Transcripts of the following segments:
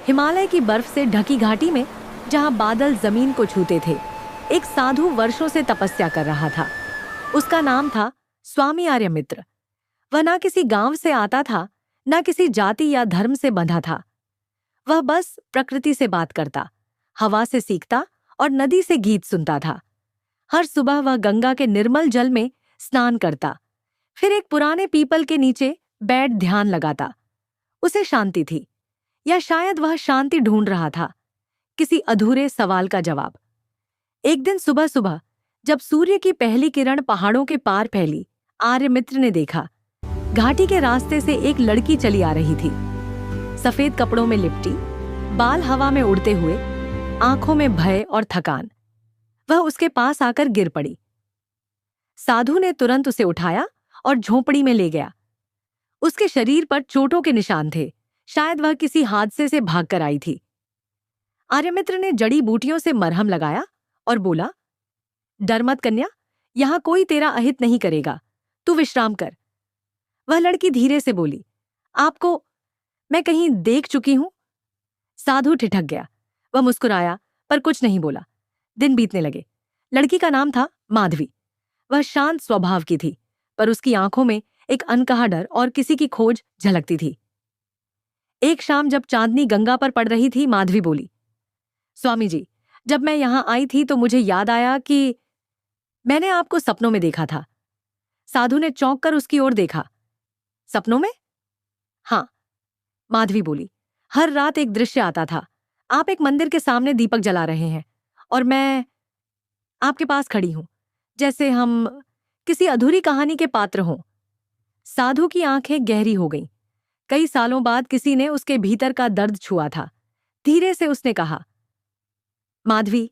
हिमालय की बर्फ से ढकी घाटी में, जहां बादल जमीन को छूते थे, एक साधु वर्षों से तपस्या कर रहा था। उसका नाम था स्वामी आर्यमित्र। वह ना किसी गांव से आता था, ना किसी जाति या धर्म से बंधा था। वह बस प्रकृति से बात करता, हवा से सीखता और नदी से गीत सुनता था। हर सुबह वह गंगा के निर्मल जल में स्नान करता, फिर एक पुराने पीपल के नीचे बैठ ध्यान लगाता। उसे शांति थी, या शायद वह शांति ढूंढ रहा था, किसी अधूरे सवाल का जवाब। एक दिन सुबह सुबह जब सूर्य की पहली किरण पहाड़ों के पार फैली, आर्यमित्र ने देखा घाटी के रास्ते से एक लड़की चली आ रही थी। सफेद कपड़ों में लिपटी, बाल हवा में उड़ते हुए, आंखों में भय और थकान। वह उसके पास आकर गिर पड़ी। साधु ने तुरंत उसे उठाया और झोंपड़ी में ले गया। उसके शरीर पर चोटों के निशान थे, शायद वह किसी हादसे से भागकर आई थी। आर्यमित्र ने जड़ी बूटियों से मरहम लगाया और बोला, डर मत कन्या, यहां कोई तेरा अहित नहीं करेगा, तू विश्राम कर। वह लड़की धीरे से बोली, आपको मैं कहीं देख चुकी हूं। साधु ठिठक गया। वह मुस्कुराया पर कुछ नहीं बोला। दिन बीतने लगे। लड़की का नाम था माधवी। वह शांत स्वभाव की थी, पर उसकी आंखों में एक अनकहा डर और किसी की खोज झलकती थी। एक शाम जब चांदनी गंगा पर पड़ रही थी, माधवी बोली, स्वामी जी, जब मैं यहां आई थी तो मुझे याद आया कि मैंने आपको सपनों में देखा था। साधु ने चौंक कर उसकी ओर देखा। सपनों में? हाँ, माधवी बोली, हर रात एक दृश्य आता था। आप एक मंदिर के सामने दीपक जला रहे हैं और मैं आपके पास खड़ी हूं, जैसे हम किसी अधूरी कहानी के पात्र हों। साधु की आंखें गहरी हो गईं। कई सालों बाद किसी ने उसके भीतर का दर्द छुआ था। धीरे से उसने कहा, माधवी,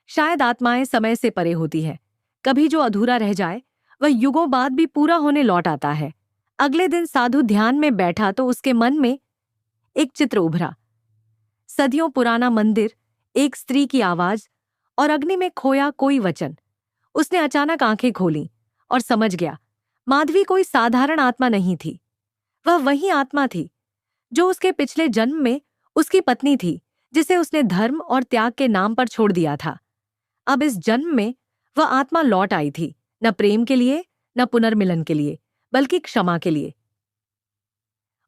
शायद आत्माएं समय से परे होती है। कभी जो अधूरा रह जाए वह युगों बाद भी पूरा होने लौट आता है। अगले दिन साधु ध्यान में बैठा तो उसके मन में एक चित्र उभरा। सदियों पुराना मंदिर, एक स्त्री की आवाज और अग्नि में खोया कोई वचन। उसने अचानक आंखें खोलीं और समझ गया, माधवी कोई साधारण आत्मा नहीं थी। वह वही आत्मा थी जो उसके पिछले जन्म में उसकी पत्नी थी, जिसे उसने धर्म और त्याग के नाम पर छोड़ दिया था। अब इस जन्म में वह आत्मा लौट आई थी, न प्रेम के लिए, न पुनर्मिलन के लिए, बल्कि क्षमा के लिए।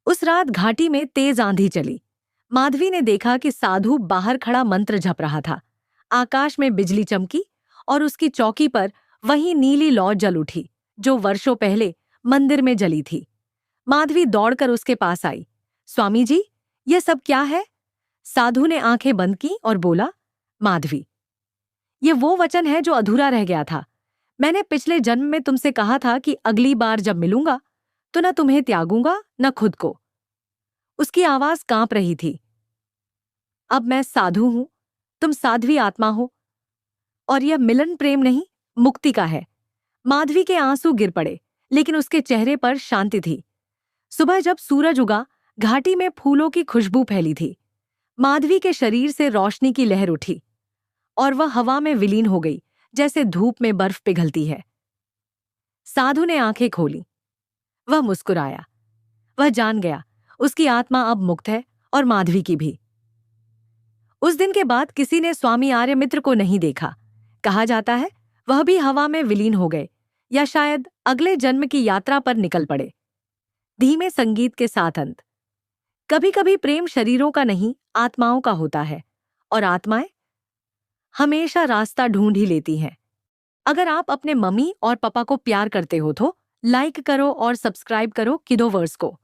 उस रात घाटी में तेज आंधी चली। माधवी ने देखा कि साधु बाहर खड़ा मंत्र जप रहा था। आकाश में बिजली चमकी और उसकी चौकी पर वही नीली लौ जल उठी जो वर्षों पहले मंदिर में जली थी। माधवी दौड़कर उसके पास आई। स्वामी जी, यह सब क्या है? साधु ने आंखें बंद की और बोला, माधवी, ये वो वचन है जो अधूरा रह गया था। मैंने पिछले जन्म में तुमसे कहा था कि अगली बार जब मिलूंगा तो न तुम्हें त्यागूंगा न खुद को। उसकी आवाज कांप रही थी। अब मैं साधु हूं, तुम साध्वी आत्मा हो, और यह मिलन प्रेम नहीं, मुक्ति का है। माधवी के आंसू गिर पड़े, लेकिन उसके चेहरे पर शांति थी। सुबह जब सूरज उगा, घाटी में फूलों की खुशबू फैली थी। माधवी के शरीर से रोशनी की लहर उठी और वह हवा में विलीन हो गई, जैसे धूप में बर्फ पिघलती है। साधु ने आंखें खोली। वह मुस्कुराया। वह जान गया उसकी आत्मा अब मुक्त है, और माधवी की भी। उस दिन के बाद किसी ने स्वामी आर्यमित्र को नहीं देखा। कहा जाता है वह भी हवा में विलीन हो गए, या शायद अगले जन्म की यात्रा पर निकल पड़े। धीमे संगीत के साथ अंत। कभी कभी प्रेम शरीरों का नहीं, आत्माओं का होता है, और आत्माएं हमेशा रास्ता ढूंढ ही लेती हैं। अगर आप अपने मम्मी और पापा को प्यार करते हो तो लाइक करो और सब्सक्राइब करो किडोवर्स को।